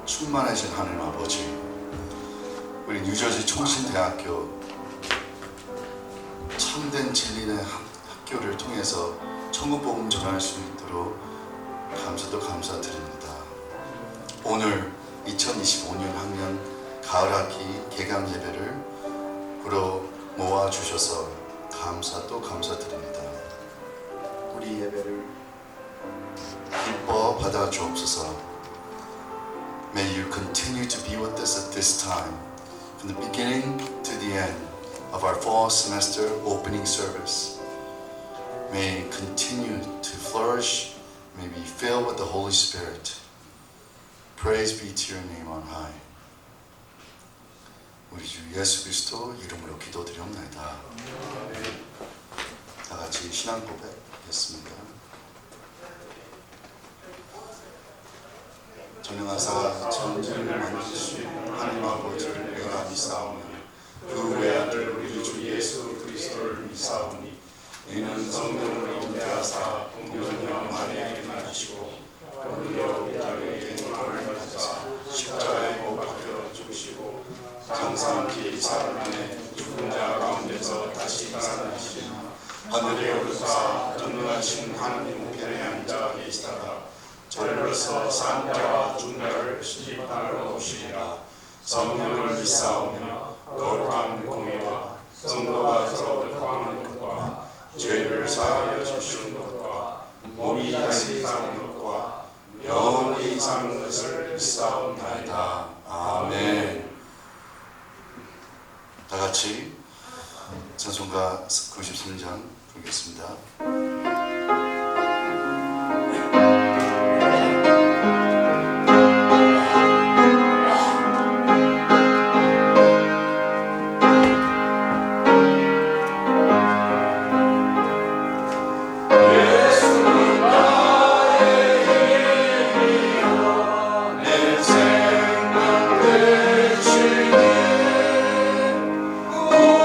충만하신 하나님 아버지, 우리 뉴저지 총신대학교 참된 진리의 학교를 통해서 천국 복음 전할 수 있도록 감사도 감사드립니다. 오늘 2025년 학년 가을 학기 개강 예배를 보러 모아 주셔서 감사도 감사드립니다. 우리 예배를 기뻐 받아 주옵소서. May you continue to be with us at this time, from the beginning to the end of our fall semester opening service. May continue to flourish, may be filled with the Holy Spirit. Praise be to your name on high. 우리 주 예수 그리스도 이름으로 기도드리옵나이다. 다 같이 신앙 고백했습니다. 전능하사 천지를 만드신 하나님 아버지를 내가 믿사오며 그 외아들 우리 주 예수 그리스도를 믿사오니 이는 성령으로 임재하사 동정녀 마리아에게 낳으시고 본디오 빌라도에게 노를 받으사 십자가에 못 박혀 죽으시고 장사함께 살아나네 죽은 자 가운데서 다시 살아나시며 하늘에 오르사 전능하신 하나님 우편에 앉아 계시다가 저리로서 산 자와 죽은 자를 심판하러 오시리라. 성령을 믿사오며 거룩한 공의와 성도가 서로 포함하는 것과 죄를 사하여 주시는 것과 몸이 다시 사는 것과 영원히 사는 것을 믿사옵나이다. 아멘. 다 같이 찬송가 93장 부르겠습니다.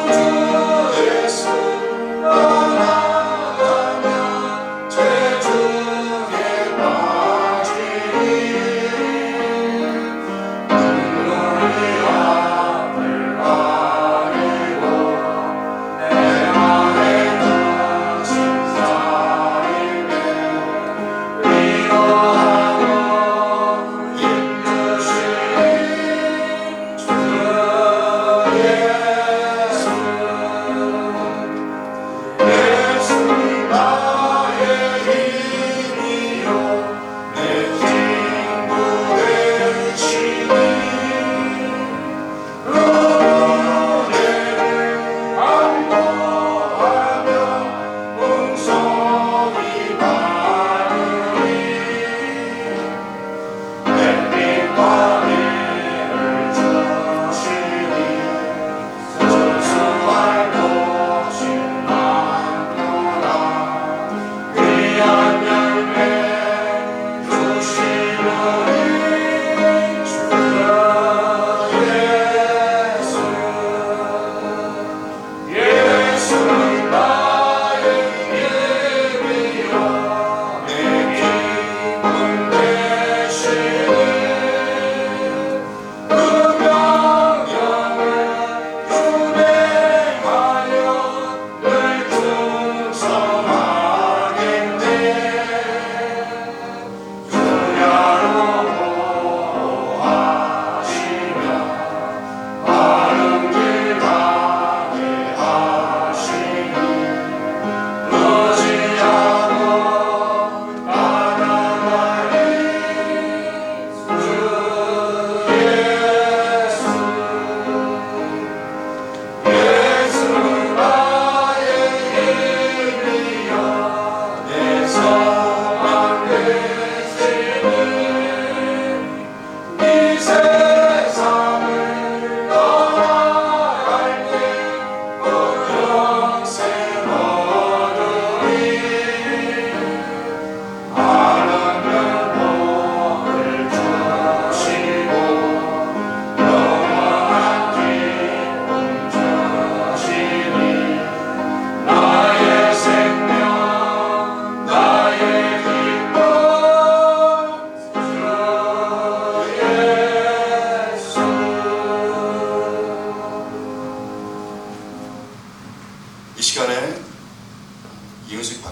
우주 예수 떠나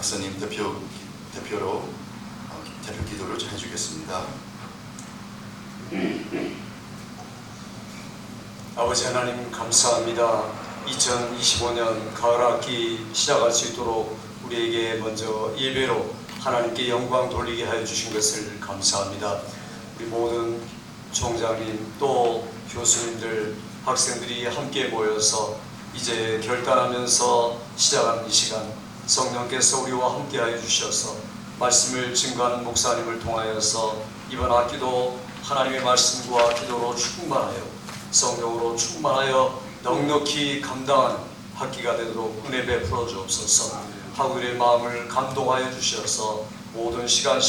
목사님 대표 기도를 좀 해주겠습니다. 아버지 하나님 감사합니다. 2025년 가을 학기 시작할 수 있도록 우리에게 먼저 예배로 하나님께 영광 돌리게 하여 주신 것을 감사합니다. 우리 모든 총장님 또 교수님들 학생들이 함께 모여서 이제 결단하면서 시작하는 이 시간 성령께서 우리와 함께 하여 주셔서 말씀을 증거하는 목사님을 통하여서 이번 학기도 하나님의 말씀과 기도로 충만하여 성령으로 충만하여 넉넉히 감당하는 학기가 되도록 은혜 베풀어 주옵소서. 학우들의 마음을 감동하여 주셔서 모든 시간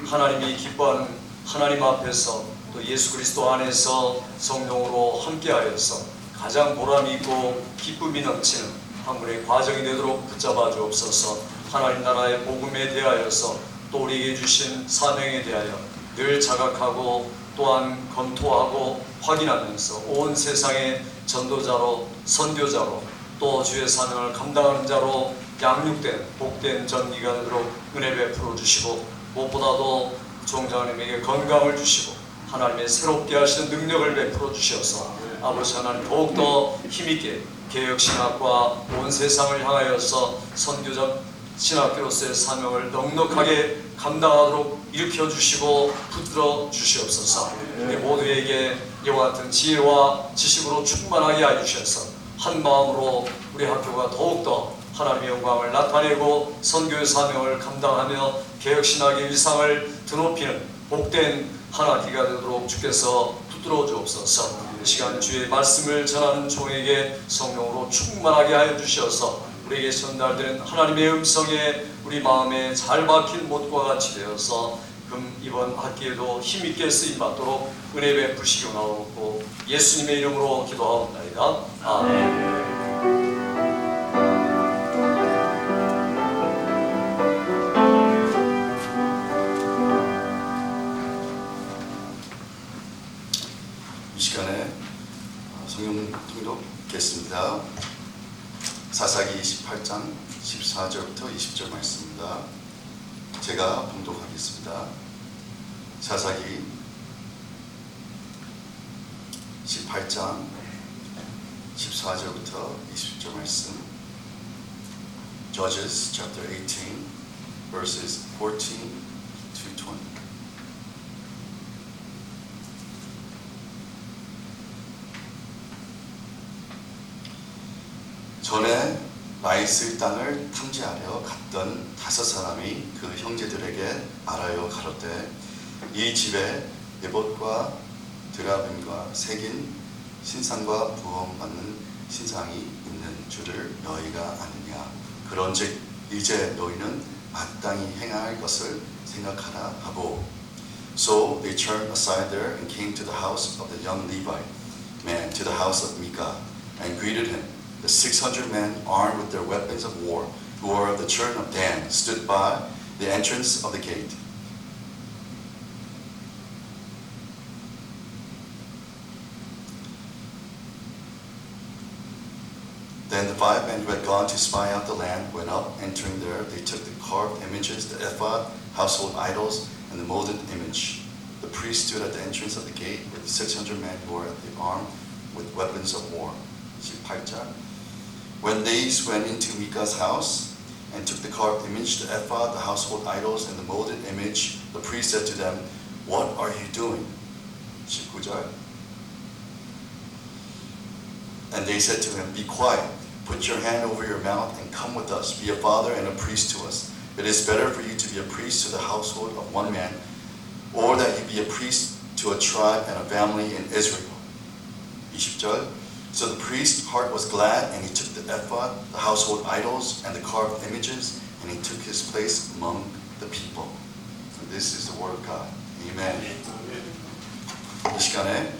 하나님이 기뻐하는 하나님 앞에서 또 예수 그리스도 안에서 성령으로 함께하여서 가장 보람이 있고 기쁨이 넘치는 한 분의 과정이 되도록 붙잡아 주옵소서. 하나님 나라의 복음에 대하여서 또 우리에게 주신 사명에 대하여 늘 자각하고 또한 검토하고 확인하면서 온 세상의 전도자로 선교자로 또 주의 사명을 감당하는 자로 양육된 복된 전기가 되도록 은혜 베풀어 주시고 무엇보다도 총장님에게 건강을 주시고 하나님의 새롭게 하시는 능력을 베풀어 주셔서 아버지 하나님 더욱더 힘있게 개혁신학과 온 세상을 향하여서 선교적 신학교로서의 사명을 넉넉하게 감당하도록 일으켜주시고 붙들어 주시옵소서. 우리 모두에게 이와 같은 지혜와 지식으로 충만하게 해주셔서 한 마음으로 우리 학교가 더욱더 하나님의 영광을 나타내고 선교의 사명을 감당하며 개혁신학의 위상을 드높이는 복된 한 학기가 되도록 주께서 붙들어 주옵소서. 이 시간 주의 말씀을 전하는 종에게 성령으로 충만하게 하여 주셔서 우리에게 전달되는 하나님의 음성에 우리 마음에 잘 박힌 못과 같이 되어서 이번 학기에도 힘있게 쓰임받도록 은혜 베푸시기 원하옵고 예수님의 이름으로 기도하옵나이다. 아멘. 이 시간에 성경 통독 읽겠습니다. 사사기 28장 14절부터 20절 말씀입니다. 제가 봉독하겠습니다. 사사기 18장 14절부터 20절 말씀. Judges chapter 18 verses 14 to 20. 전에 라이스 땅을 탐지하려 갔던 5사람이 그 형제들에게 말하여 가로되 이 집에 네봇과 드라빔과 새긴 신상과 부험받는 신상이 있는 줄을 너희가 아느냐. 그런즉 이제 너희는 마땅히 행할 것을 생각하라 하고. So they turned aside there and came to the house of the young Levite man, to the house of Micah, and greeted him. The 600 men armed with their weapons of war, who were of the children of Dan, stood by the entrance of the gate. Then the 5 men who had gone to spy out the land went up. Entering there, they took the carved images, the ephod, household idols, and the molded image. The priest stood at the entrance of the gate with the 600 men who were armed with weapons of war. 18절. When they went into Micah's house and took the carved image, the ephod, the household idols, and the molded image, the priest said to them, What are you doing? 19절. And they said to him, Be quiet, put your hand over your mouth, and come with us, be a father and a priest to us. It is better for you to be a priest to the household of one man, or that you be a priest to a tribe and a family in Israel. 20절. So the priest's heart was glad, and he took the ephod, the household idols, and the carved images, and he took his place among the people. And this is the word of God. Amen. 이 시간에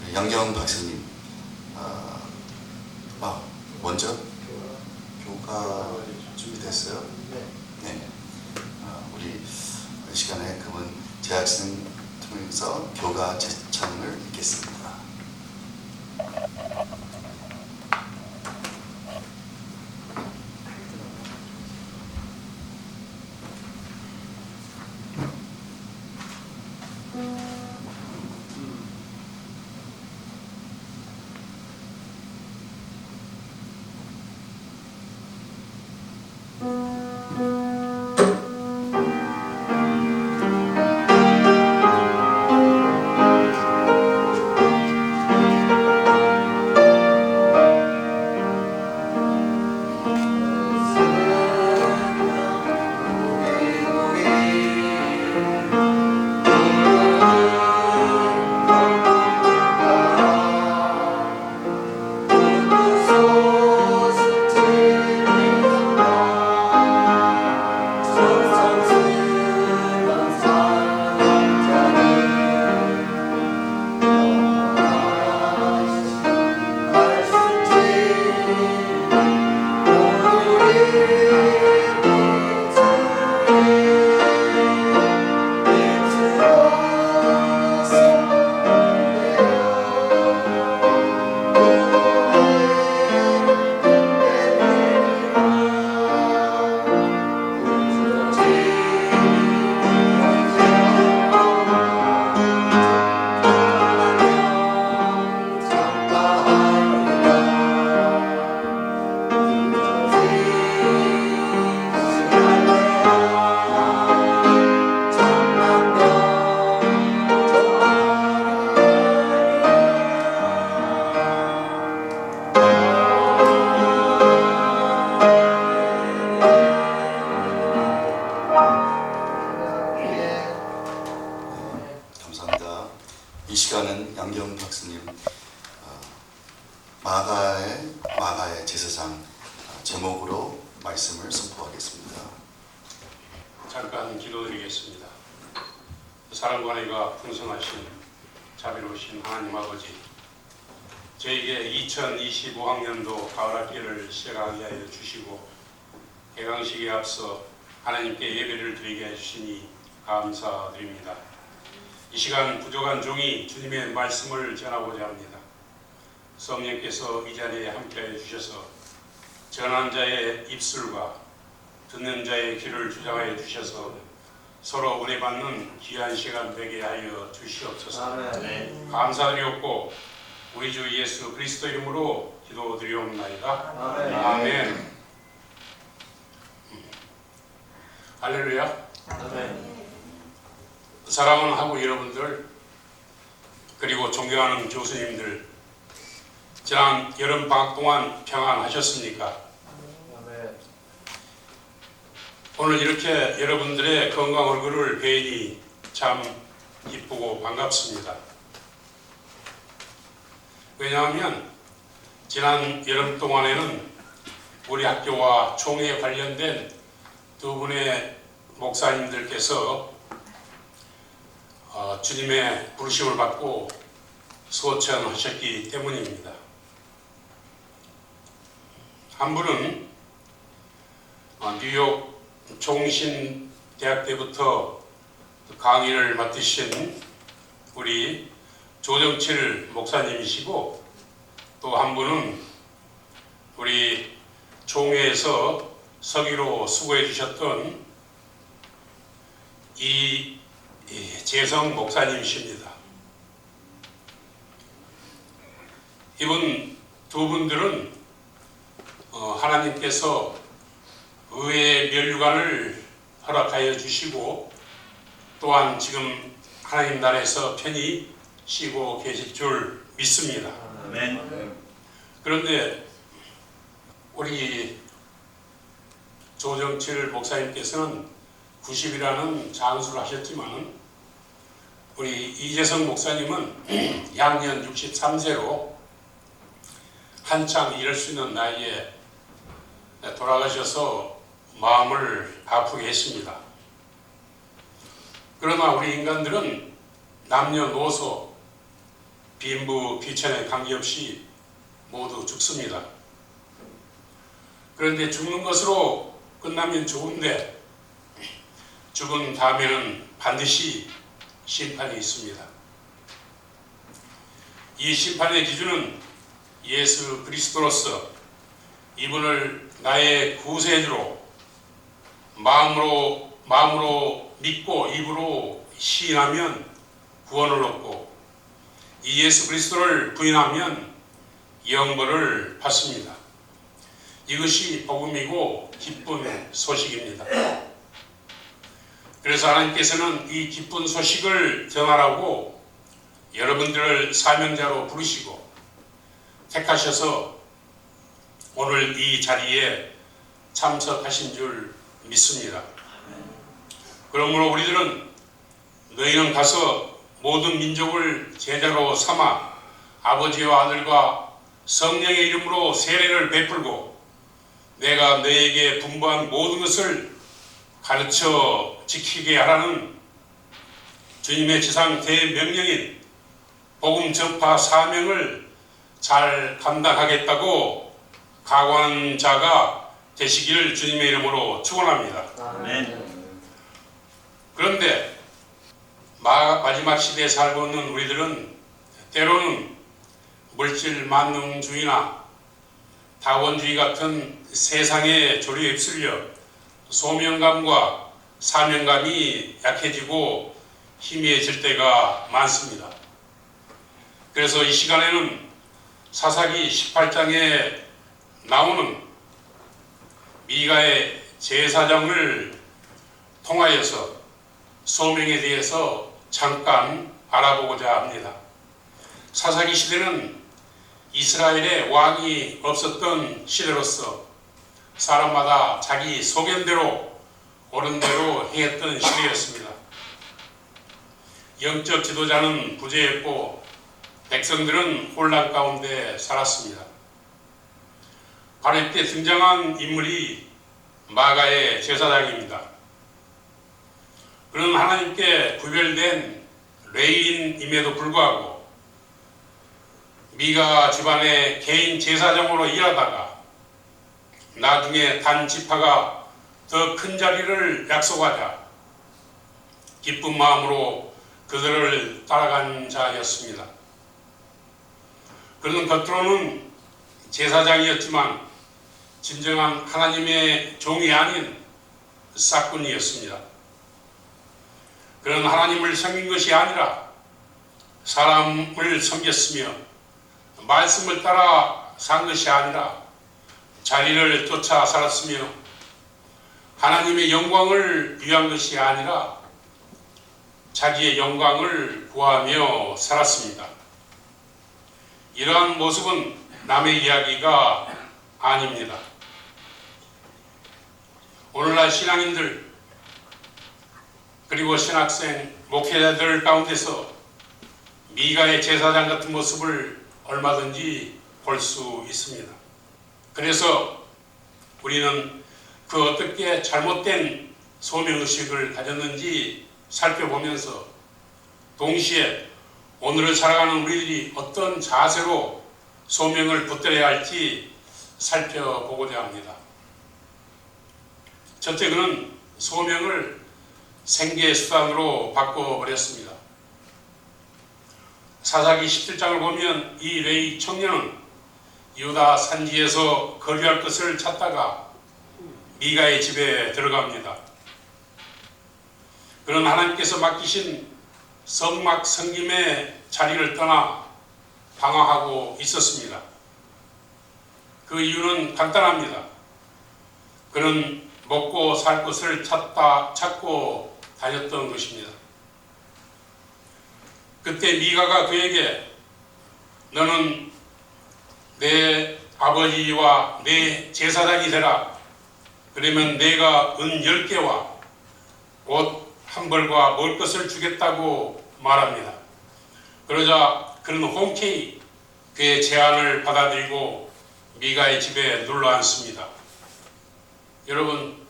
우리 양경 박사님 먼저 교과 준비됐어요? 네. 우리 이 시간에 그분 재학생 통해서 교가 제창을 읽겠습니다. 이 시간은 양경 박사님 마가의 제사장 제목으로 말씀을 선포하겠습니다. 잠깐 기도드리겠습니다. 사랑과 은혜가 풍성하신 자비로우신 하나님 아버지, 저에게 2025학년도 가을학기를 시작하게 하여 주시고 개강식에 앞서 하나님께 예배를 드리게 해주시니 감사드립니다. 이 시간 부족한 종이 주님의 말씀을 전하고자 합니다. 성령께서 이 자리에 함께하여 주셔서 전하는 자의 입술과 듣는 자의 귀를 주장하여 주셔서 서로 은혜 받는 귀한 시간 되게 하여 주시옵소서. 아멘. 감사드리옵고 우리 주 예수 그리스도 이름으로 기도드리옵나이다. 아멘. 아멘. 할렐루야. 아멘. 사랑하는 하고 여러분들, 그리고 존경하는 교수님들, 지난 여름 방학 동안 평안하셨습니까? 아멘. 오늘 이렇게 여러분들의 건강 얼굴을 뵈니 참 기쁘고 반갑습니다. 왜냐하면 지난 여름 동안에는 우리 학교와 총회에 관련된 두 분의 목사님들께서 주님의 부르심을 받고 소천하셨기 때문입니다. 한 분은 뉴욕 총신대학 때부터 강의를 맡으신 우리 조정칠 목사님이시고, 또 한 분은 우리 총회에서 서기로 수고해 주셨던 이재성 목사님이십니다. 이분 두 분들은 하나님께서 의회의 면류관을 허락하여 주시고, 또한 지금 하나님 나라에서 편히 쉬고 계실 줄 믿습니다. 아멘. 그런데 우리 조정칠 목사님께서는 90이라는 장수를 하셨지만, 우리 이재성 목사님은 양년 63세로 한창 일할 수 있는 나이에 돌아가셔서 마음을 아프게 했습니다. 그러나 우리 인간들은 남녀노소, 빈부, 귀천에 관계없이 모두 죽습니다. 그런데 죽는 것으로 끝나면 좋은데, 죽은 다음에는 반드시 심판이 있습니다. 이 심판의 기준은 예수 그리스도로서 이분을 나의 구세주로 마음으로 믿고 입으로 시인하면 구원을 얻고, 이 예수 그리스도를 부인하면 영벌을 받습니다. 이것이 복음이고 기쁜 소식입니다. 그래서 하나님께서는 이 기쁜 소식을 전하라고 여러분들을 사명자로 부르시고 택하셔서 오늘 이 자리에 참석하신 줄 믿습니다. 그러므로 우리들은 너희는 가서 모든 민족을 제자로 삼아 아버지와 아들과 성령의 이름으로 세례를 베풀고 내가 너희에게 분부한 모든 것을 가르쳐 지키게 하라는 주님의 지상 대명령인 복음 전파 사명을 잘 감당하겠다고 각오한 자가 되시기를 주님의 이름으로 축원합니다. 아멘. 그런데 마지막 시대에 살고 있는 우리들은 때로는 물질 만능주의나 다원주의 같은 세상의 조류에 휩쓸려 소명감과 사명감이 약해지고 희미해질 때가 많습니다. 그래서 이 시간에는 사사기 18장에 나오는 미가의 제사장을 통하여서 소명에 대해서 잠깐 알아보고자 합니다. 사사기 시대는 이스라엘에 왕이 없었던 시대로서 사람마다 자기 소견대로 옳은 대로 행했던 시대였습니다. 영적 지도자는 부재했고 백성들은 혼란 가운데 살았습니다. 바로 이때 등장한 인물이 마가의 제사장입니다. 그는 하나님께 구별된 레위인임에도 불구하고 미가 집안의 개인 제사장으로 일하다가 나중에 단 지파가 더 큰 자리를 약속하자 기쁜 마음으로 그들을 따라간 자였습니다. 그는 겉으로는 제사장이었지만 진정한 하나님의 종이 아닌 싹군이었습니다. 그는 하나님을 섬긴 것이 아니라 사람을 섬겼으며 말씀을 따라 산 것이 아니라 자리를 쫓아 살았으며 하나님의 영광을 위한 것이 아니라 자기의 영광을 구하며 살았습니다. 이러한 모습은 남의 이야기가 아닙니다. 오늘날 신앙인들 그리고 신학생, 목회자들 가운데서 미가의 제사장 같은 모습을 얼마든지 볼 수 있습니다. 그래서 우리는 그 어떻게 잘못된 소명의식을 가졌는지 살펴보면서 동시에 오늘을 살아가는 우리들이 어떤 자세로 소명을 붙들어야 할지 살펴보고자 합니다. 첫째, 그는 소명을 생계의 수단으로 바꿔버렸습니다. 사사기 17장을 보면 이 레위 청년은 유다 산지에서 거류할 것을 찾다가 미가의 집에 들어갑니다. 그는 하나님께서 맡기신 성막 섬김의 자리를 떠나 방황하고 있었습니다. 그 이유는 간단합니다. 그는 먹고 살 것을 찾고 다녔던 것입니다. 그때 미가가 그에게 너는 내 아버지와 내 제사장이 되라. 그러면 내가 은 10개와 옷 한 벌과 먹을 것을 주겠다고 말합니다. 그러자 그는 흔쾌히 그의 제안을 받아들이고 미가의 집에 눌러 앉습니다. 여러분,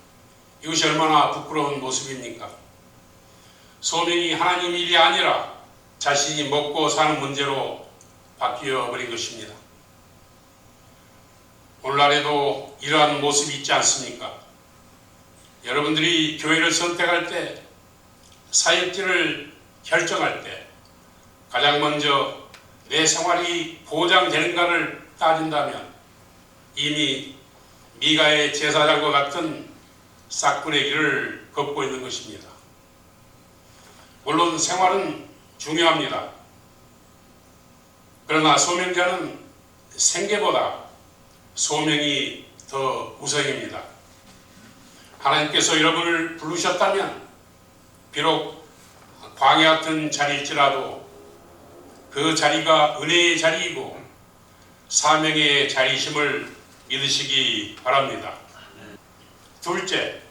이것이 얼마나 부끄러운 모습입니까? 소명이 하나님 일이 아니라 자신이 먹고 사는 문제로 바뀌어 버린 것입니다. 오늘날에도 이러한 모습이 있지 않습니까? 여러분들이 교회를 선택할 때, 사역지를 결정할 때 가장 먼저 내 생활이 보장되는가를 따진다면 이미 미가의 제사장과 같은 싹군의 길을 걷고 있는 것입니다. 물론 생활은 중요합니다. 그러나 소명자는 생계보다 소명이 더 우선입니다. 하나님께서 여러분을 부르셨다면 비록 광야 같은 자리일지라도 그 자리가 은혜의 자리이고 사명의 자리심을 믿으시기 바랍니다. 둘째,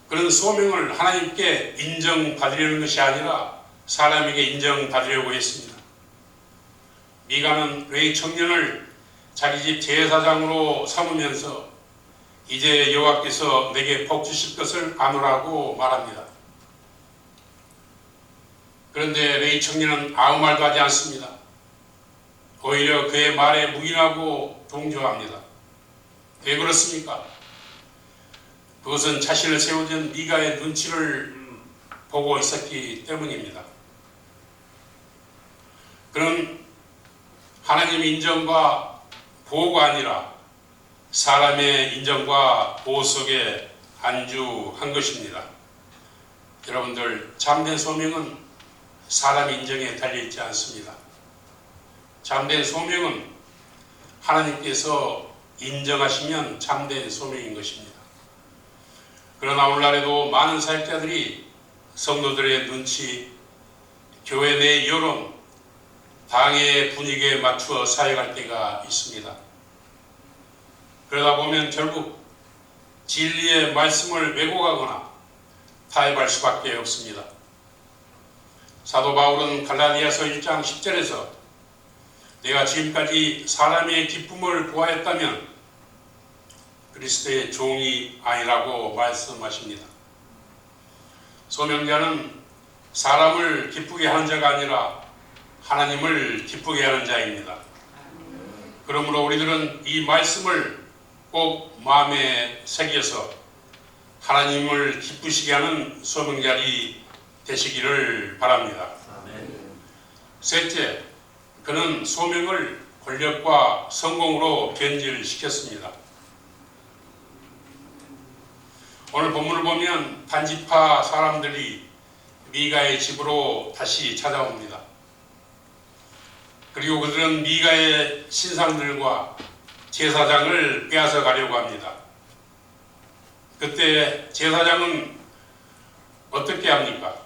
그런 소명을 하나님께 인정받으려는 것이 아니라 사람에게 인정받으려고 했습니다. 미가는 레위 청년을 자기 집 제사장으로 삼으면서 이제 여호와께서 내게 복 주실 것을 아노라고 말합니다. 그런데 레위 청년은 아무 말도 하지 않습니다. 오히려 그의 말에 묵인하고 동조합니다. 왜 그렇습니까? 그것은 자신을 세워준 미가의 눈치를 보고 있었기 때문입니다. 그는 하나님의 인정과 보호가 아니라 사람의 인정과 보호 속에 안주한 것입니다. 여러분들, 참된 소명은 사람 인정에 달려있지 않습니다. 참된 소명은 하나님께서 인정하시면 참된 소명인 것입니다. 그러나 오늘날에도 많은 사역자들이 성도들의 눈치, 교회 내 여론, 당의 분위기에 맞추어 사역할 때가 있습니다. 그러다 보면 결국 진리의 말씀을 왜곡하거나 타협할 수밖에 없습니다. 사도 바울은 갈라디아서 1장 10절에서 내가 지금까지 사람의 기쁨을 구하였다면 그리스도의 종이 아니라고 말씀하십니다. 소명자는 사람을 기쁘게 하는 자가 아니라 하나님을 기쁘게 하는 자입니다. 그러므로 우리들은 이 말씀을 꼭 마음에 새겨서 하나님을 기쁘시게 하는 소명자리 되시기를 바랍니다. 셋째, 그는 소명을 권력과 성공으로 변질시켰습니다. 오늘 본문을 보면 단지파 사람들이 미가의 집으로 다시 찾아옵니다. 그리고 그들은 미가의 신상들과 제사장을 빼앗아 가려고 합니다. 그때 제사장은 어떻게 합니까?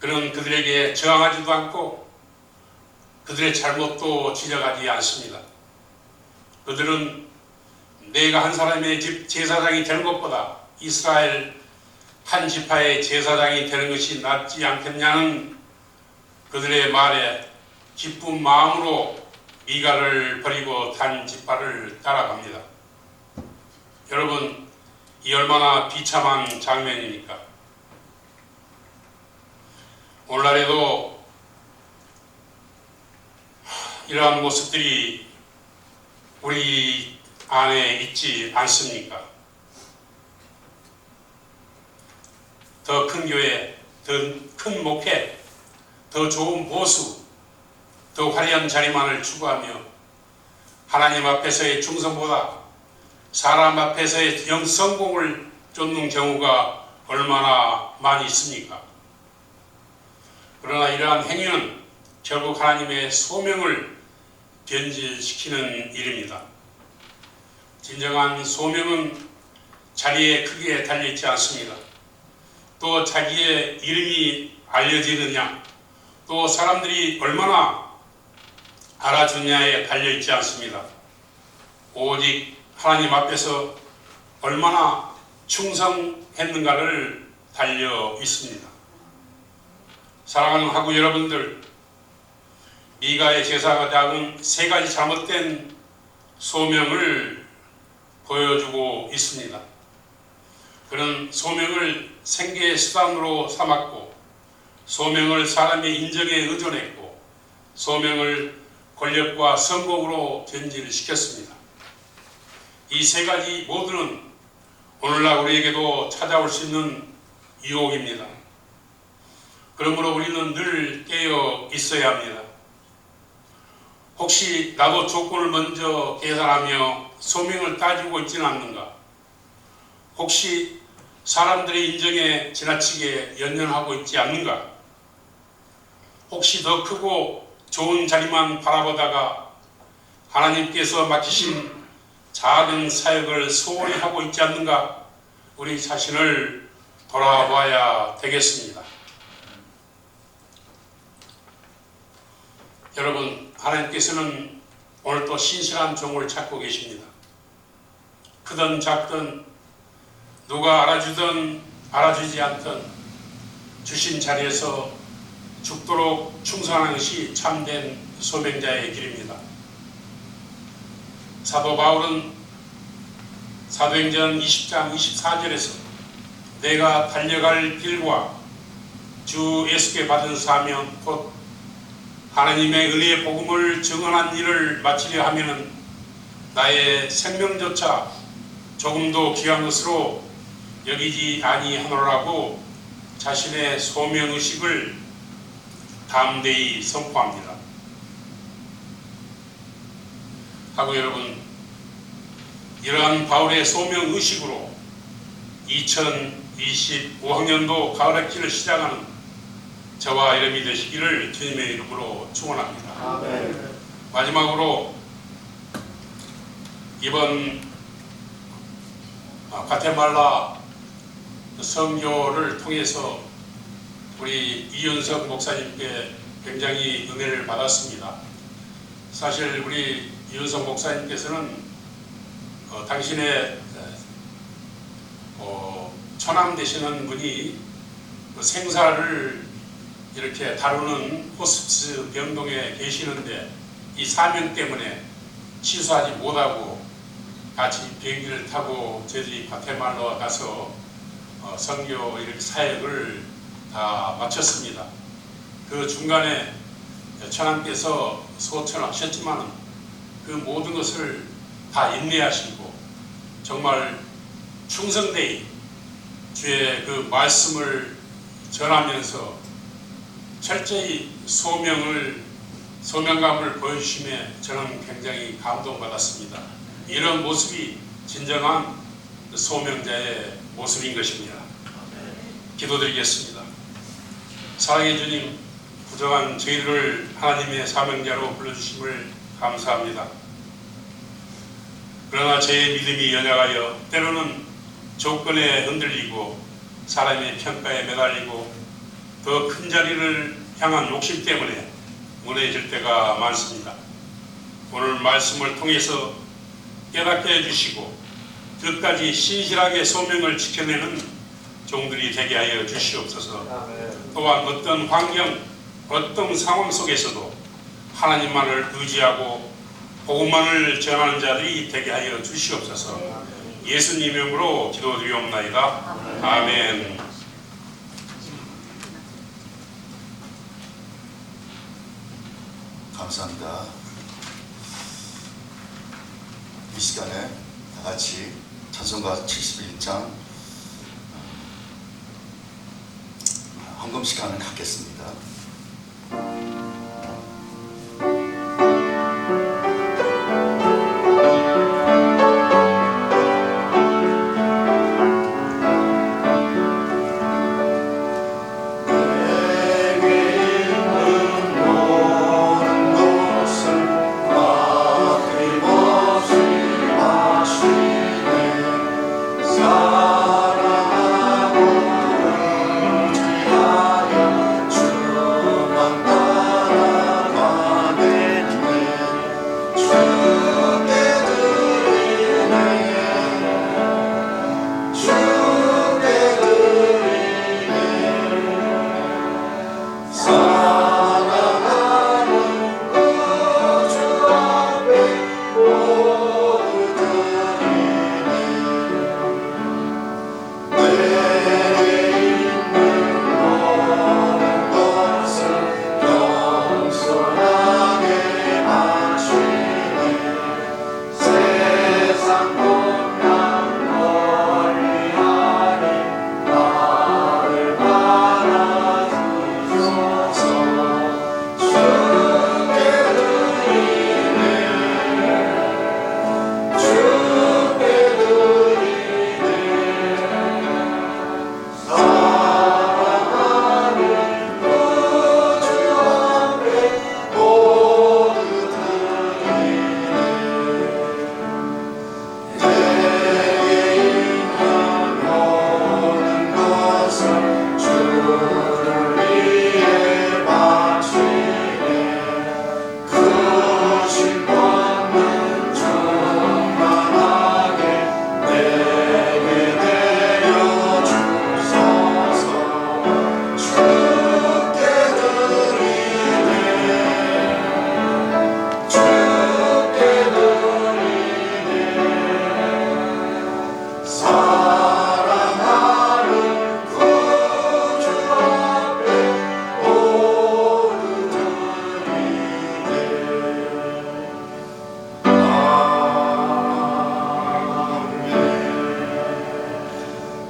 그는 그들에게 저항하지도 않고 그들의 잘못도 지적하지 않습니다. 그들은 내가 한 사람의 집 제사장이 되는 것보다 이스라엘 한 지파의 제사장이 되는 것이 낫지 않겠냐는 그들의 말에 기쁜 마음으로 미가를 버리고 단 지파를 따라갑니다. 여러분, 이 얼마나 비참한 장면입니까? 오늘날에도 이러한 모습들이 우리 안에 있지 않습니까? 더 큰 교회, 더 큰 목회, 더 좋은 보수, 더 화려한 자리만을 추구하며 하나님 앞에서의 충성보다 사람 앞에서의 영성공을 쫓는 경우가 얼마나 많이 있습니까? 그러나 이러한 행위는 결국 하나님의 소명을 변질시키는 일입니다. 진정한 소명은 자리의 크기에 달려있지 않습니다. 또 자기의 이름이 알려지느냐, 또 사람들이 얼마나 알아주냐에 달려있지 않습니다. 오직 하나님 앞에서 얼마나 충성했는가를 달려 있습니다. 사랑하는 하구 여러분들, 미가의 제사장은 세 가지 잘못된 소명을 보여주고 있습니다. 그는 소명을 생계의 수단으로 삼았고, 소명을 사람의 인정에 의존했고, 소명을 권력과 성공으로 변질시켰습니다. 이 세 가지 모두는 오늘날 우리에게도 찾아올 수 있는 유혹입니다. 그러므로 우리는 늘 깨어 있어야 합니다. 혹시 나도 조건을 먼저 계산하며 소명을 따지고 있지는 않는가? 혹시 사람들의 인정에 지나치게 연연하고 있지 않는가? 혹시 더 크고 좋은 자리만 바라보다가 하나님께서 맡기신 작은 사역을 소홀히 하고 있지 않는가? 우리 자신을 돌아봐야 되겠습니다. 여러분, 하나님께서는 오늘 또 신실한 종을 찾고 계십니다. 크든 작든 누가 알아주든 알아주지 않든 주신 자리에서 죽도록 충성하는 것이 참된 소명자의 길입니다. 사도 바울은 사도행전 20장 24절에서 내가 달려갈 길과 주 예수께 받은 사명 곧 하나님의 은혜의 복음을 증언한 일을 마치려 하면은 나의 생명조차 조금도 귀한 것으로 여기지 아니하노라고 자신의 소명의식을 담대히 선포합니다. 하고 여러분, 이러한 바울의 소명의식으로 2025학년도 가을학기를 시작하는 저와 여러분이 되시기를 주님의 이름으로 축원합니다. 아멘. 마지막으로 이번 과테말라 선교를 통해서 우리 이윤석 목사님께 굉장히 은혜를 받았습니다. 사실 우리 이윤석 목사님께서는 당신의 처남 되시는 분이 그 생사를 이렇게 다루는 호스피스 병동에 계시는데 이 사명 때문에 취소하지 못하고 같이 비행기를 타고 저희 과테말라 가서 선교 이렇게 사역을 다 마쳤습니다. 그 중간에 천황께서 소천하셨지만 그 모든 것을 다 인내하시고 정말 충성되이 주의 그 말씀을 전하면서 철저히 소명감을 보여주심에 저는 굉장히 감동받았습니다. 이런 모습이 진정한 소명자의 모습인 것입니다. 기도드리겠습니다. 사랑의 주님, 부족한 저희들을 하나님의 사명자로 불러주심을 감사합니다. 그러나 저의 믿음이 연약하여 때로는 조건에 흔들리고 사람의 평가에 매달리고 더 큰 자리를 향한 욕심 때문에 무너질 때가 많습니다. 오늘 말씀을 통해서 깨닫게 해주시고 끝까지 신실하게 소명을 지켜내는 종들이 되게 하여 주시옵소서. 또한 어떤 환경, 어떤 상황 속에서도 하나님만을 의지하고 복음만을 전하는 자들이 되게 하여 주시옵소서. 예수님 이름으로 기도드리옵나이다. 아멘. 감사합니다. 이 시간에 다 같이 찬송가 71장 헌금 시간을 갖겠습니다.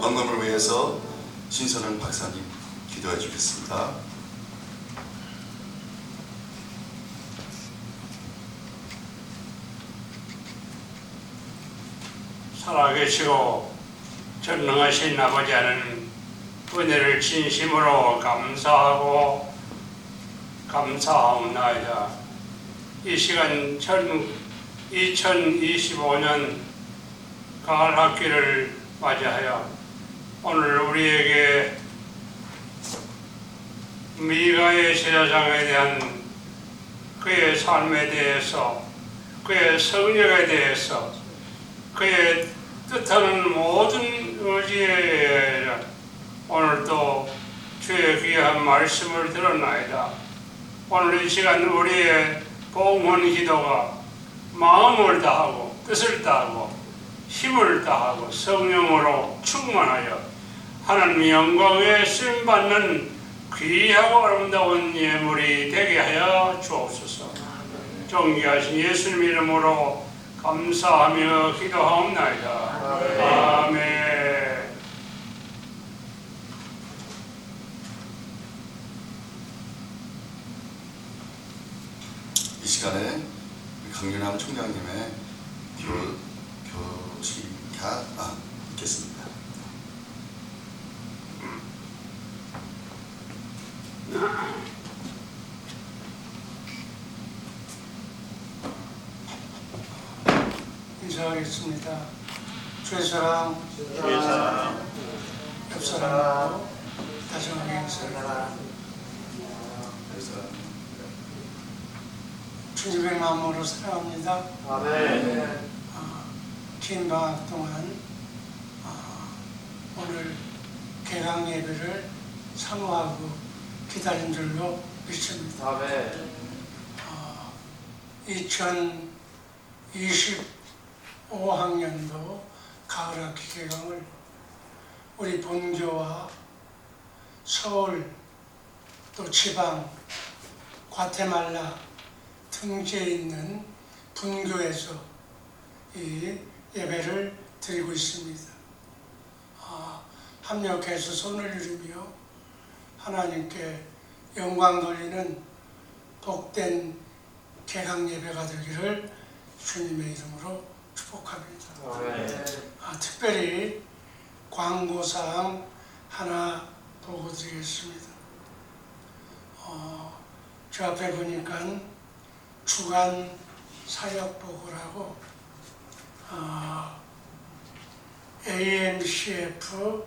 헌금을 위해서 신선한 박사님 기도해 주겠습니다. 살아계시고 전능하신 아버지 하나님, 은혜를 진심으로 감사하고 감사하옵나이다. 이 시간 2025년 가을 학기를 맞이하여 오늘 우리에게 미가의 제사장에 대한 그의 삶에 대해서, 그의 성령에 대해서, 그의 뜻하는 모든 의지에 오늘도 주의 귀한 말씀을 들었나이다. 오늘 이 시간 우리의 봉헌 기도가 마음을 다하고 뜻을 다하고 힘을 다하고 성령으로 충만하여 하나님의 영광에 쓰임받는 귀하고 아름다운 예물이 되게 하여 주옵소서. 존귀하신 예수님 이름으로 감사하며 기도하옵나이다. 아멘. 이 시간에 강윤함 총장님의 교시가 있겠습니다. 인사하겠습니다. 주의 사랑, 옆 사람하고 다정하게 인사합니다. 주님의 마음으로 사랑합니다. 긴 방학 동안 오늘 개강 예배를 사모하고 기다린 줄로 믿습니다. 2025학년도 가을학기 개강을 우리 본교와 서울 또 지방 과테말라 등지에 있는 분교에서 이 예배를 드리고 있습니다. 합력해서 손을 이루며 하나님께 영광 돌리는 복된 개강 예배가 되기를 주님의 이름으로 축복합니다. 특별히 광고사항 하나 보고 드리겠습니다. 저 앞에 보니까 주간 사역보고라고 AMCF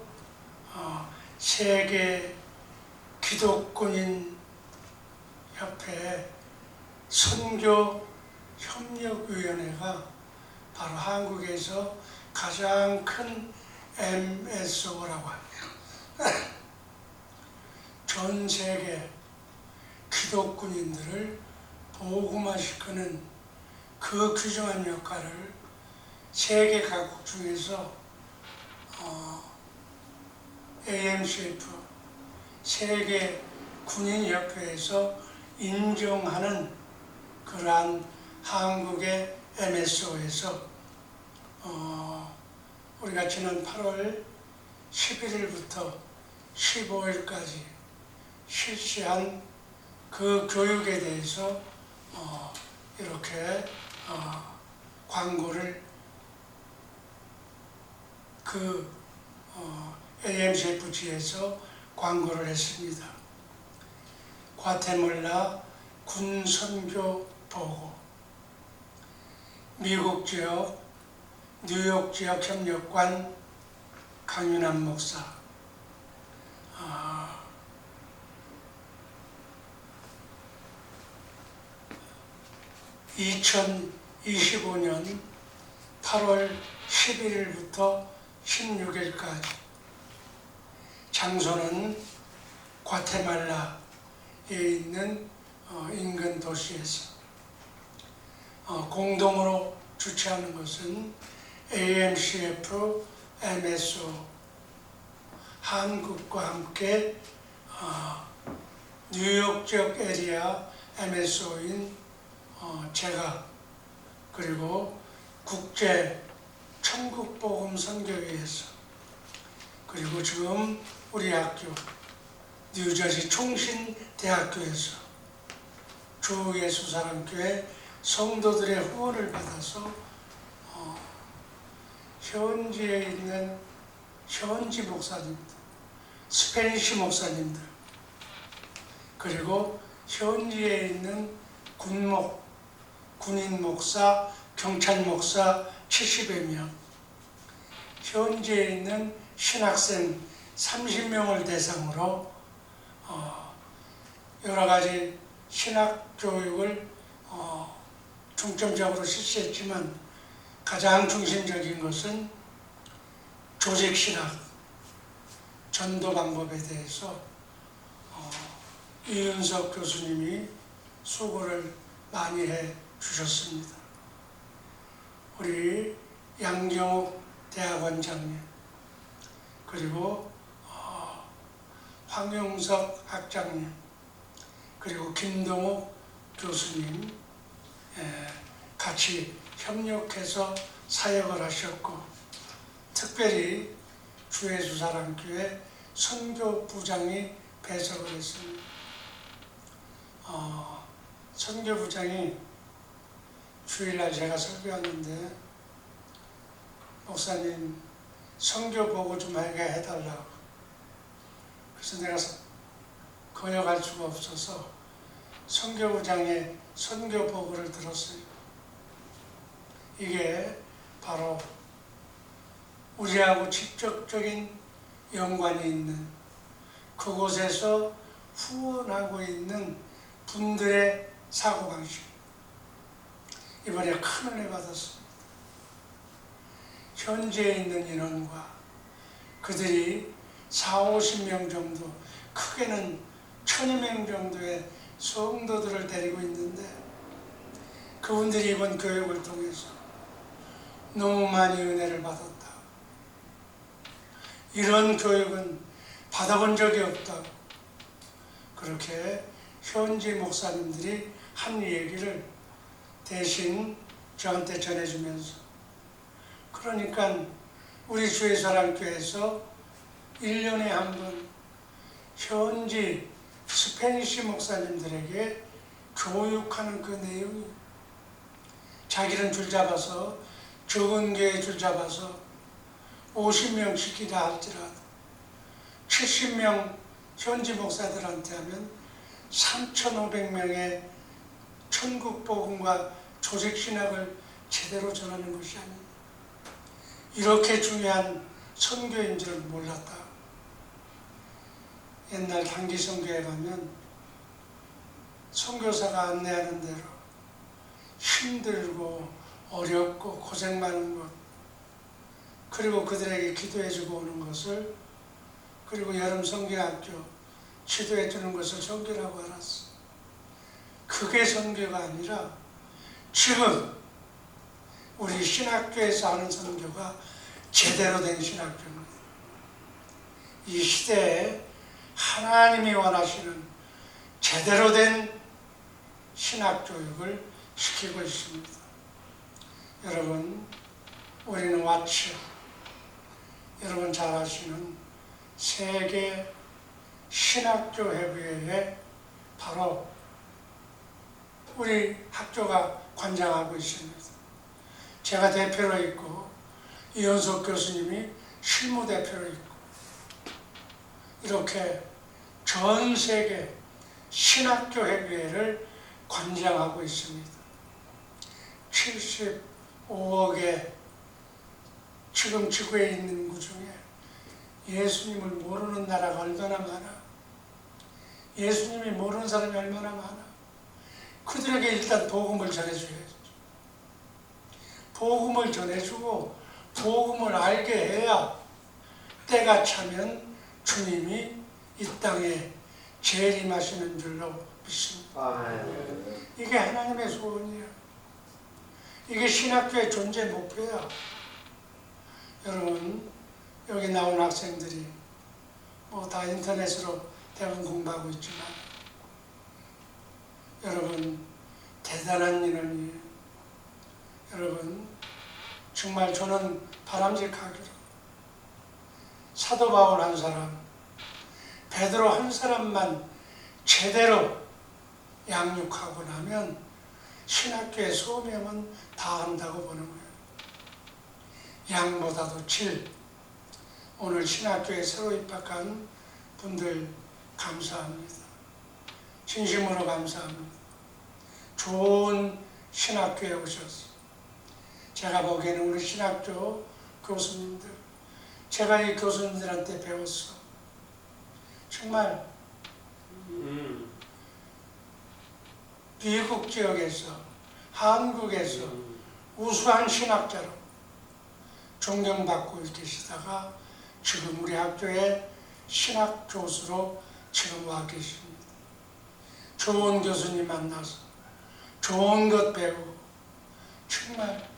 세계 기독군인 협회 선교 협력위원회가 바로 한국에서 가장 큰 MSO라고 합니다. 전 세계 기독군인들을 복음화시키는 그 귀중한 역할을 세계 각국 중에서 AMCF 세계 군인협회에서 인정하는 그러한 한국의 MSO에서 우리가 지난 8월 11일부터 15일까지 실시한 그 교육에 대해서 이렇게 광고를 AMCFG에서 광고를 했습니다. 과테말라 군선교 보고, 미국 지역, 뉴욕 지역 협력관 강윤함 목사, 2025년 8월 11일부터 16일까지 장소는 과테말라에 있는 인근 도시에서 공동으로 주최하는 것은 AMCF, MSO, 한국과 함께 뉴욕 지역 에리아 MSO인 제가, 그리고 국제 천국복음 선교회에서, 그리고 지금 우리 학교 뉴저지 총신대학교에서 주 예수사랑교회 성도들의 후원을 받아서 현지에 있는 현지 목사님들, 스페니시 목사님들, 그리고 현지에 있는 군인 목사, 경찰 목사 70여 명, 현지에 있는 신학생 30명을 대상으로 여러 가지 신학 교육을 중점적으로 실시했지만 가장 중심적인 것은 조직 신학, 전도 방법에 대해서 이은석 교수님이 수고를 많이 해 주셨습니다. 우리 양경욱 대학원장님, 그리고 황용석 학장님, 그리고 김동욱 교수님 같이 협력해서 사역을 하셨고, 특별히 주예수사랑교회 선교부장이 배석을 했습니다. 선교부장이 주일날 제가 설교하는데, 목사님 선교 보고 좀 하게 해달라고. 그래서 내가 거역할 수가 없어서 선교부장의 선교 보고를 들었어요. 이게 바로 우리하고 직접적인 연관이 있는, 그곳에서 후원하고 있는 분들의 사고방식. 이번에 큰 은혜 받았습니다. 현재 있는 인원과 그들이 40-50명 정도, 크게는 1000여 명 정도의 성도들을 데리고 있는데, 그분들이 이번 교육을 통해서 너무 많이 은혜를 받았다. 이런 교육은 받아본 적이 없다고, 그렇게 현지 목사님들이 한 얘기를 대신 저한테 전해주면서, 그러니까 우리 주의사랑교회에서 1년에 한 번 현지 스페니시 목사님들에게 교육하는 그 내용이, 자기는 줄 잡아서, 적은 교회 줄 잡아서 50명 시키다 할지라도 70명 현지 목사들한테 하면 3,500명의 천국 복음과 조직 신학을 제대로 전하는 것이 아닙니다. 이렇게 중요한 선교인 줄 몰랐다. 옛날 단기 선교에 가면 선교사가 안내하는 대로 힘들고 어렵고 고생 많은 것, 그리고 그들에게 기도해주고 오는 것을, 그리고 여름 선교학교 지도해주는 것을 선교라고 알았어. 그게 선교가 아니라 지금 우리 신학교에서 하는 선교가 제대로 된 신학교입니다. 이 시대에 하나님이 원하시는 제대로 된 신학교육을 시키고 있습니다. 여러분, 우리는 와치, 여러분 잘 아시는 세계 신학교 회의회에 바로 우리 학교가 관장하고 있습니다. 제가 대표로 있고 이현석 교수님이 실무대표로 있고, 이렇게 전 세계 신학교 회의회를 관장하고 있습니다. 75억의 지금 지구에 있는 인구 중에 예수님을 모르는 나라가 얼마나 많아. 예수님이 모르는 사람이 얼마나 많아. 그들에게 일단 복음을 전해줘야죠. 복음을 전해주고 복음을 알게 해야 때가 차면 주님이 이 땅에 재림하시는 줄로 믿습니다. 이게 하나님의 소원이야. 이게 신학교의 존재 목표야. 여러분, 여기 나온 학생들이 뭐 다 인터넷으로 대부분 공부하고 있지만, 여러분 대단한 인원이에요. 여러분 정말 저는 바람직하기로 사도 바울 한 사람, 베드로 한 사람만 제대로 양육하고 나면 신학교의 소명은 다 한다고 보는 거예요. 양보다도 질. 오늘 신학교에 새로 입학한 분들 감사합니다. 진심으로 감사합니다. 좋은 신학교에 오셨어요. 제가 보기에는 우리 신학교 교수님들, 제가 이 교수님들한테 배웠어. 정말 미국 지역에서, 한국에서 우수한 신학자로 존경받고 계시다가 지금 우리 학교의 신학 교수로 지금 와 계십니다. 좋은 교수님 만나서 좋은 것 배우고 정말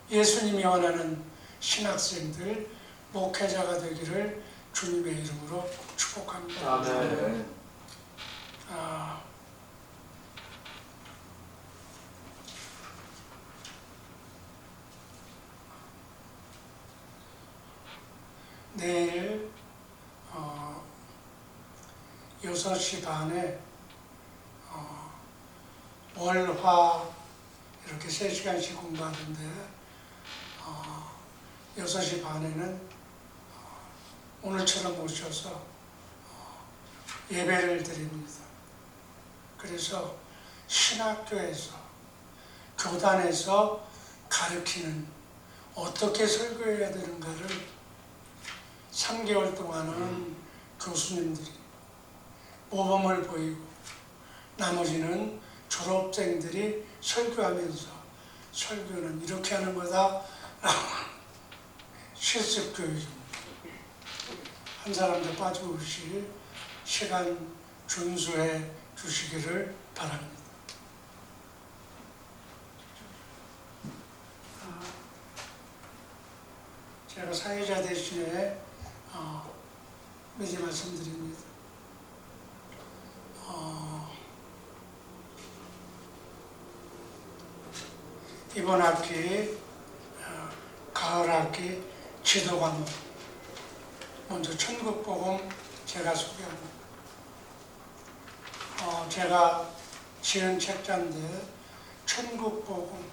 예수님이 원하는 신학생들, 목회자가 되기를 주님의 이름으로 축복합니다. 아멘. 내일 6시 반에 월화 이렇게 3시간씩 공부하는데 6시 반에는 오늘처럼 오셔서 예배를 드립니다. 그래서 신학교에서 교단에서 가르치는 어떻게 설교해야 되는가를 3개월 동안은 교수님들이 모범을 보이고 나머지는 졸업생들이 설교하면서 설교는 이렇게 하는 거다 실습 교육입니다. 한 사람도 빠짐없이 시간 준수해 주시기를 바랍니다. 제가 사회자 대신에 미리 말씀드립니다. 이번 학기 가을 학기 지도 과목 먼저 천국복음 제가 소개합니다. 제가 지은 책자인데 천국복음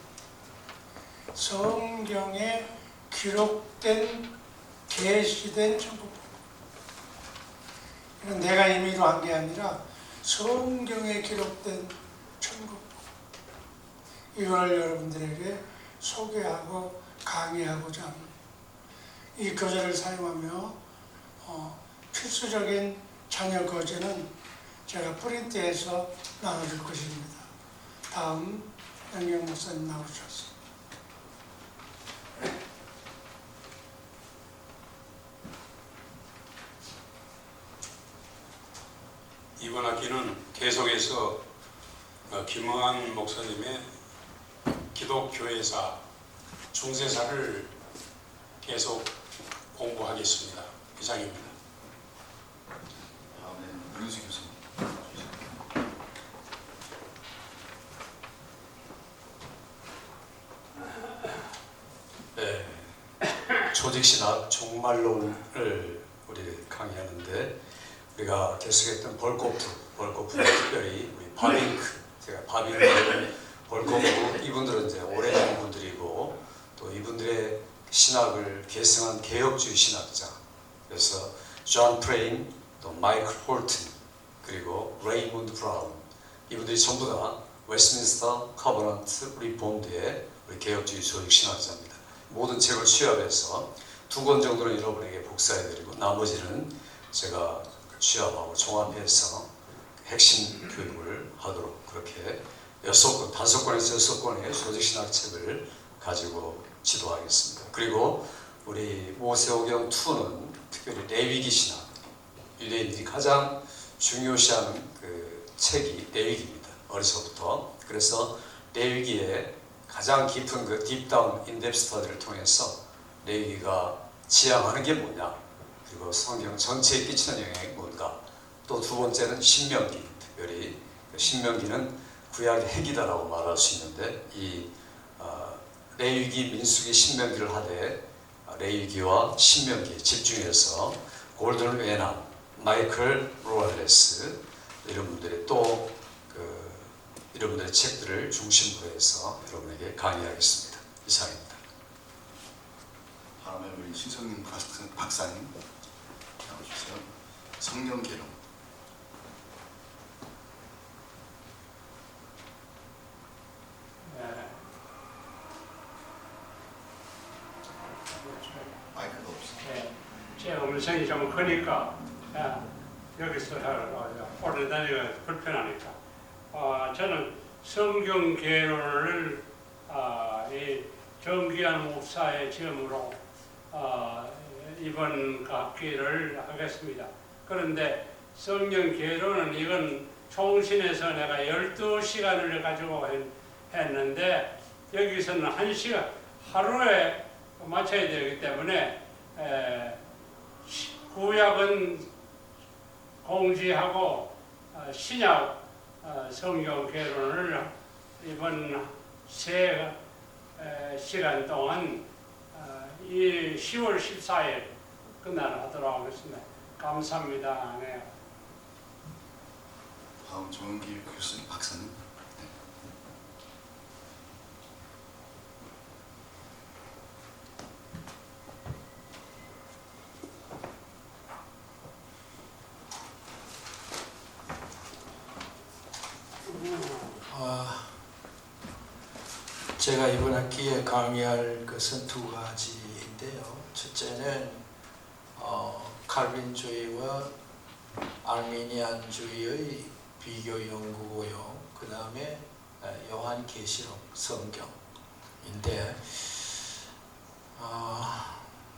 성경에 기록된 계시된 천국복음. 이건 내가 임의로 한 게 아니라 성경에 기록된 천국복음. 이걸 여러분들에게 소개하고 강의하고자 합니다. 이 교재를 사용하며 필수적인 자녀 교재는 제가 프린트해서 나눠줄 것입니다. 다음 영경 목사님 나오셨습니다. 이번 학기는 계속해서 김응한 목사님의 기독교회사 중세사를 계속 공부하겠습니다. 이상입니다. 다음에 문수 교수님. 네, 조직신학 종말론을 우리 강의하는데 우리가 계속했던 벌코프 특별히 우리 바빙크, 제가 바빙크, 벌코프 이분들은 이제 오래된 분들이고 또 이분들의 신학을 계승한 개혁주의 신학자. 그래서 존 프레임, 또 마이클 홀튼, 그리고 레이몬드 브라운 이분들이 전부 다 웨스트민스터 커버넌트 리폼드의 우리 개혁주의 조직 신학자입니다. 모든 책을 취합해서 2권 정도는 여러분에게 복사해드리고 나머지는 제가 취합하고 종합해서 핵심 교육을 하도록 그렇게 6권, 5권에서 6권의 조직신학 책을 가지고 지도하겠습니다. 그리고 우리 모세오경 2는 특별히 레위기 신학, 유대인들이 가장 중요시하는 그 책이 레위기입니다. 어려서부터. 그래서 레위기의 가장 깊은 그 딥다운 인뎁 스터디를 통해서 레위기가 지향하는 게 뭐냐, 그리고 성경 전체에 끼치는 영향이 뭔가. 또 두 번째는 신명기, 특별히 신명기는 구약의 핵이다라고 말할 수 있는데 이 레위기, 민수기, 신명기를 하되 레위기와 신명기에 집중해서 골든 웨남, 마이클 로알레스 이런 분들의 또 이런 분들의 책들을 중심으로 해서 여러분에게 강의하겠습니다. 이상입니다. 다음에 우리 신성님 박사님 나오주세요. 성령 개론. 마이크가 없어. 제 음성이 좀 크니까 여기서 오래 다니기가 불편하니까 저는 성경 개론을 이 정기한 목사의 지음으로 이번 학기를 하겠습니다. 그런데 성경 개론은 이건 총신에서 내가 12시간을 가지고 했는데 여기서는 1시간 하루에 맞춰야 되기 때문에 구약은 공지하고 신약 성경 개론을 이번 3시간 동안 이 10월 14일 그날 하도록 하겠습니다. 감사합니다. 네. 다음 조은기 교수님, 박사님. 네. 제가 이번 학기에 강의할 것은 두 가지인데요. 첫째는 칼빈주의와 아르미니안주의의 비교 연구고요. 그 다음에 요한계시록 성경인데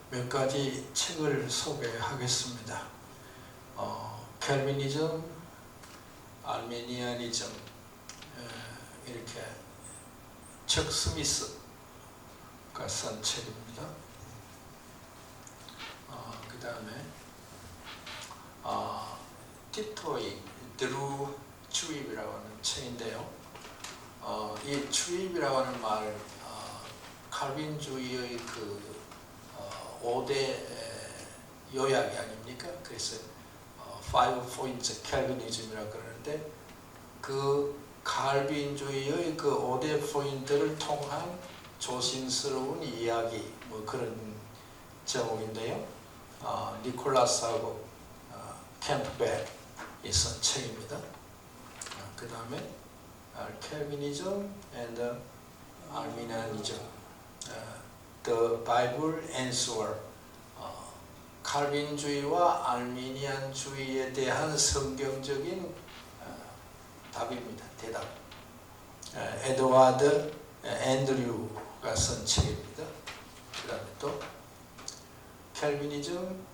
몇 가지 책을 소개하겠습니다. 캘비니즘, 아르미니아니즘 이렇게 척 스미스가 쓴 책입니다. 그 다음에 티토의 드루 주입이라고 하는 책인데요. 이 주입이라고 하는 말 칼빈주의의 그 5대 요약이 아닙니까? 그래서 5 points 캘비니즘이라고 그러는데 그 칼빈주의의 그 5대 포인트를 통한 조심스러운 이야기 뭐 그런 제목인데요. 니콜라스하고 캠프벨이 쓴 책입니다. 그 다음에 캘비니즘 and Arminianism, The Bible Answer, 칼빈주의와 알미니안주의에 대한 성경적인 답입니다. 대답. 에드와드 앤드류가 쓴 책입니다. 그 다음에 또 캘비니즘,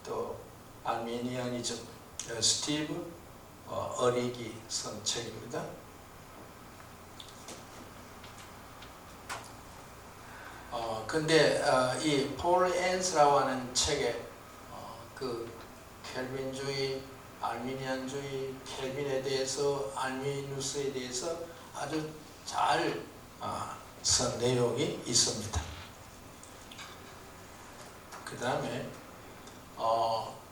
또 알미니아니즘, 스티브 어리기 쓴 책입니다. 근데 이 폴 앤스라고 하는 책에 그 캘빈주의, 알미니안주의, 캘빈에 대해서, 알미누스에 대해서 아주 잘 쓴 내용이 있습니다. 그 다음에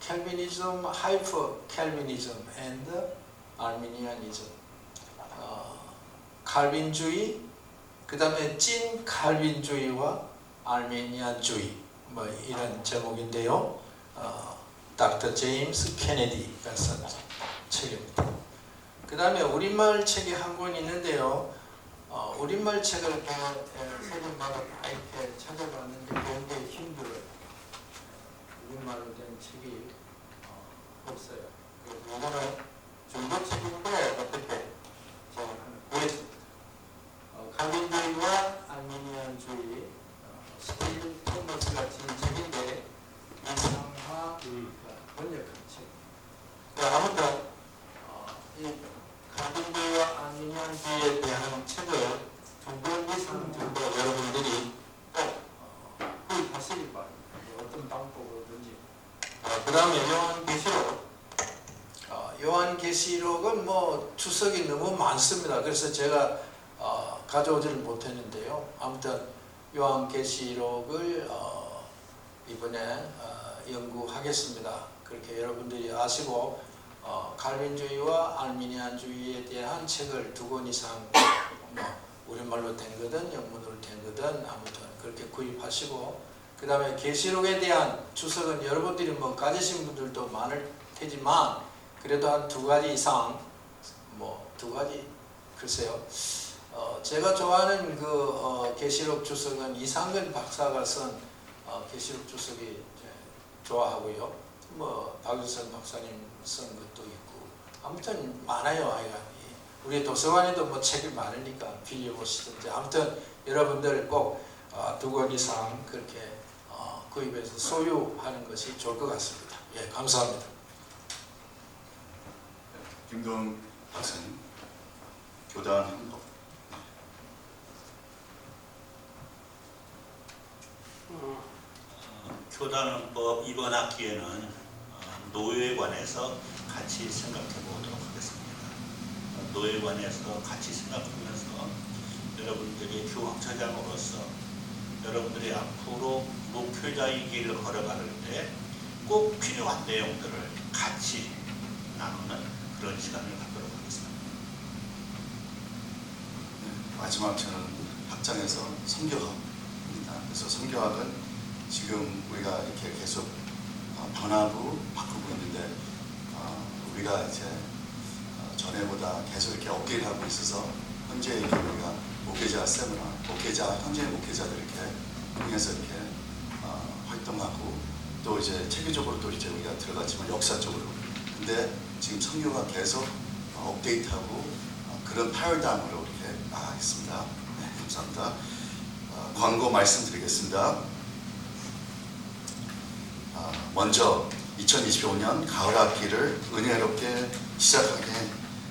캘비니즘, 하이퍼 캘비니즘 and 알미니아니즘, 칼빈주의, 그 다음에 찐 칼빈주의와 알미니안주의 뭐 이런 제목인데요. 닥터 제임스 케네디가 쓴 책입니다. 그 다음에 우리말 책이 한 권 있는데요. 우리말 책을 세번마다 다 이렇게 찾아봤는데 굉장히 힘들어요. 우리말로 된 책이 없어요. 이거는 중국 책인데 어떻게 제가 보여드립니다. 칼빈주의와 알미니안주의, 스틸 토머스가 진 책인데 이상화 번역한 책. 아무튼 이 칼빈주의와 알미니안주의에 대한 책을 2권 이상 정도 여러분들이 꼭 구입하시기 바랍니다. 어떤 방법으로든지. 그 다음에 요한계시록. 요한계시록은 뭐 주석이 너무 많습니다. 그래서 제가 가져오지를 못했는데요. 아무튼 요한계시록을 이번에 연구하겠습니다. 그렇게 여러분들이 아시고 칼빈주의와 알미니안주의에 대한 책을 2권 이상 뭐 우리말로 된 거든 영문으로 된 거든 아무튼 그렇게 구입하시고, 그 다음에 계시록에 대한 주석은 여러분들이 뭐 가지신 분들도 많을 테지만 그래도 한 2가지 이상, 뭐 2가지, 글쎄요. 제가 좋아하는 그 계시록 주석은 이상근 박사가 쓴 계시록 주석이 좋아하고요. 뭐 박유선 박사님 쓴 것도 있고 아무튼 많아요. 우리 도서관에도 뭐 책이 많으니까 빌려보시든지. 아무튼 여러분들 꼭 2권 이상 그렇게 구입해서 소유하는 것이 좋을 것 같습니다. 예, 감사합니다. 김동 박사님, 교단 헌법. 교단헌법 이번 학기에는 노예에 관해서 같이 생각해 보도록 하겠습니다. 노예에 관해서 같이 생각하면서 여러분들이 교학처장으로서 여러분들이 앞으로 목회자의 길을 걸어갈 때 꼭 필요한 내용들을 같이 나누는 그런 시간을 갖도록 하겠습니다. 네, 마지막 저는 학장에서 성교학입니다. 그래서 성교학은 지금 우리가 이렇게 계속 변하고 바꾸고 있는데 우리가 이제 전에보다 계속 이렇게 업데이트하고 있어서 현재 이렇게 우리가 목회자 세미나, 현재 목회자들 이렇게 통해서 이렇게 활동하고 또 이제 체계적으로 또 이제 우리가 들어갔지만 역사적으로 근데 지금 성교가 계속 업데이트하고 그런 패러다임으로 이렇게 나가겠습니다. 네, 감사합니다. 광고 말씀드리겠습니다. 먼저 2025년 가을 학기를 은혜롭게 시작하게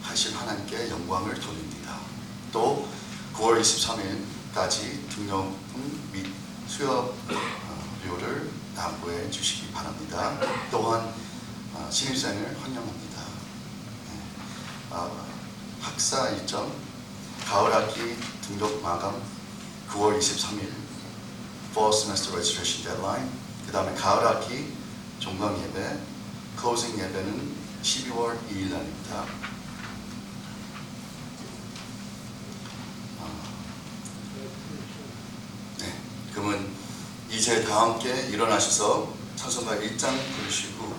하신 하나님께 영광을 돌립니다. 또 9월 23일까지 등록금 및 수업료를 납부해 주시기 바랍니다. 또한 신입생을 환영합니다. 학사 일정 가을 학기 등록 마감 9월 23일 Fall Semester Registration Deadline 그 다음에 가을 학기 종강 예배 closing 예배는 12월 2일 날입니다. 네, 그러면 이제 다 함께 일어나셔서 찬송가 1장 부르시고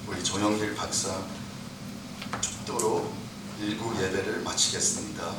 우리 조영길 박사 축도로 일부 예배를 마치겠습니다.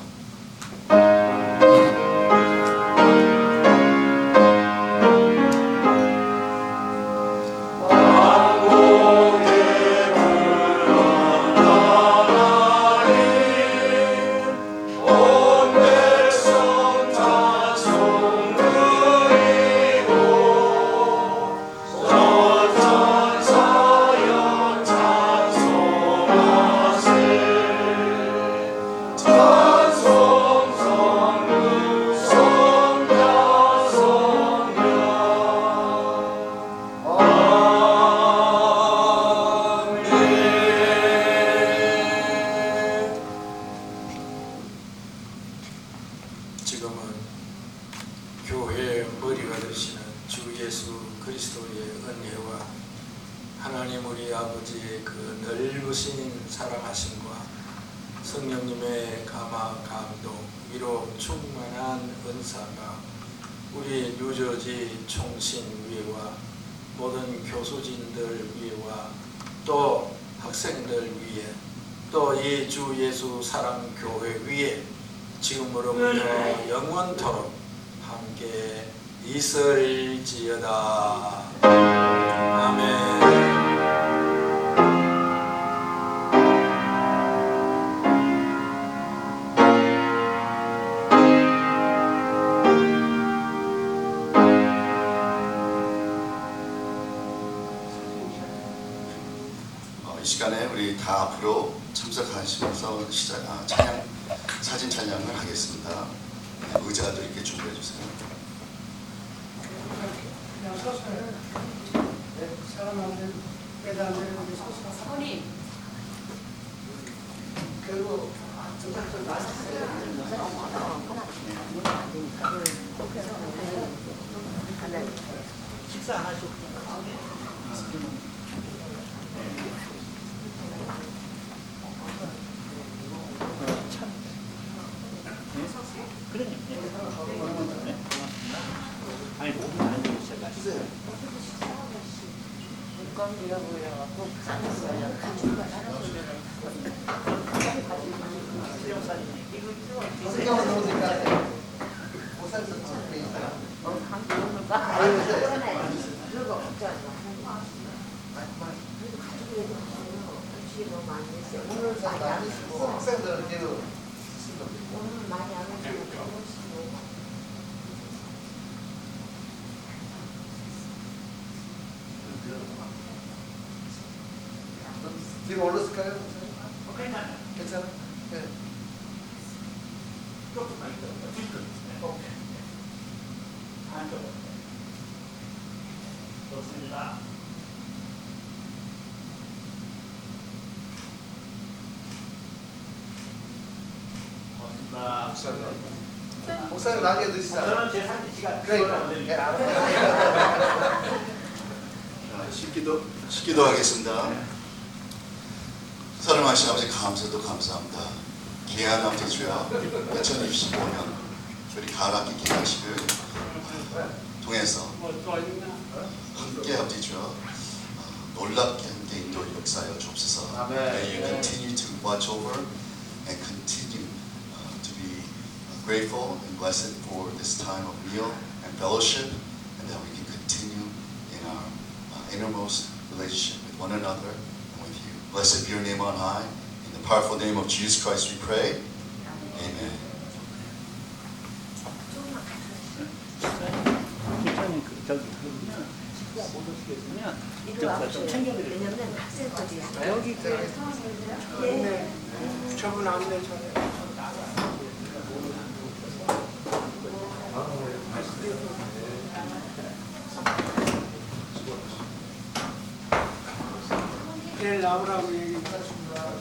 지금은 교회의 머리가 되시는 주 예수 그리스도의 은혜와 하나님 우리 아버지의 그 넓으신 사랑하심과 성령님의 감화 감동 위로 충만한 은사가 우리 뉴저지 총신 위에와 모든 교수진들 위에와 또 학생들 위에 또 이 주 예수 사랑 교회 위에 지금으로부터 영원토록 함께 있을지어다. 아멘. 이 시간에 우리 다 앞으로 참석하시면서 사진 촬영을 하겠습니다. 의자들 이렇게 준비해 주세요. 그냥 서서요. 사람 안 되고 빼다 안 되고 서서. 사모님. 그리고 식사 안 하시고. 아니 몸이 안 좋으셔 주세요. 물감이라 보여갖고 쌌어요. 같이 오늘 많이 안 오시고 뒤로 올랐을까요? 괜찮아? 네. 조금만 더 뒤끝. 오케이. 안쪽으로. 좋습니다. 고맙습니다. 목사님 나중에 드시자. 저는 제 사진 시간 그러니까. 예, 식기도 하겠습니다. 사랑하신 아버지 감사도 감사합니다. 귀한 아버지 주여 2025년 우리 가락기 기간식을 통해서 뭐또 있나? 함께 아버지 주여 놀랍게 함께 인도 역사하여 주옵소서. 아멘. May you continue to watch over and continue to be grateful and blessed for this time of meal and fellowship, and that we can continue in our innermost relationship with one another and with you. Blessed be your name on high. In the powerful name of Jesus Christ we pray. Amen. 기타님 저기 못 오시게 되면 이리 와보세요. 왜냐면 학생들이야. 여기 교회 네. 저분 안내 전에. 내일 나오라고 얘기했습니다.